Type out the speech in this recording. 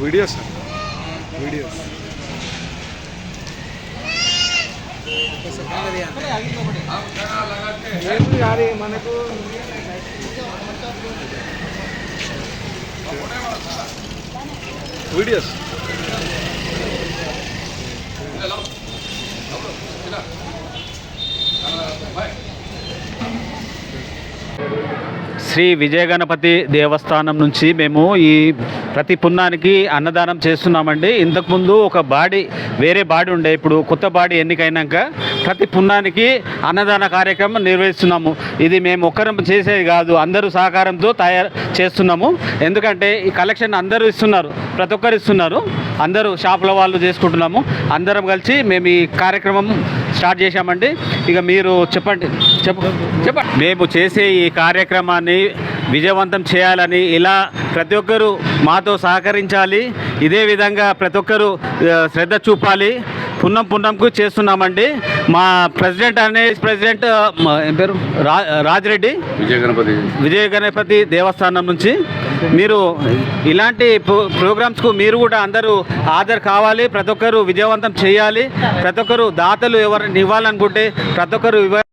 Videos videos మనకు videos Shri విజయ గణపతి దేవస్థానం నుంచి మేము ఈ ప్రతి పున్నానికి అన్నదానం చేస్తున్నామండి. ఇంతకుముందు ఒక బాడీ వేరే బాడీ ఉండే, ఇప్పుడు కొత్త బాడీ ఎన్నికైనాక ప్రతి పున్నానికి అన్నదాన కార్యక్రమం నిర్వహిస్తున్నాము. ఇది మేము ఒక్కరం చేసేది కాదు, అందరూ సహకారంతో తయారు చేస్తున్నాము. ఎందుకంటే ఈ కలెక్షన్ అందరూ ఇస్తున్నారు, ప్రతి ఒక్కరు ఇస్తున్నారు, అందరూ షాపుల వాళ్ళు చేసుకుంటున్నాము. అందరం కలిసి మేము ఈ కార్యక్రమం స్టార్ట్ చేశామండి. ఇక మీరు చెప్పండి. మేము చేసే ఈ కార్యక్రమాన్ని విజయవంతం చేయాలని ఇలా ప్రతి ఒక్కరూ మాతో సహకరించాలి. ఇదే విధంగా ప్రతి ఒక్కరూ శ్రద్ధ చూపాలి. పున్నంకు చేస్తున్నామండి. మా ప్రెసిడెంట్ ఏం పేరు రాజిరెడ్డి, విజయ గణపతి దేవస్థానం నుంచి. మీరు ఇలాంటి ప్రోగ్రామ్స్కు మీరు కూడా అందరూ హాజరు కావాలి. ప్రతి ఒక్కరూ విజయవంతం చేయాలి. ప్రతి ఒక్కరూ దాతలు ఎవరిని ఇవ్వాలనుకుంటే ప్రతి ఒక్కరు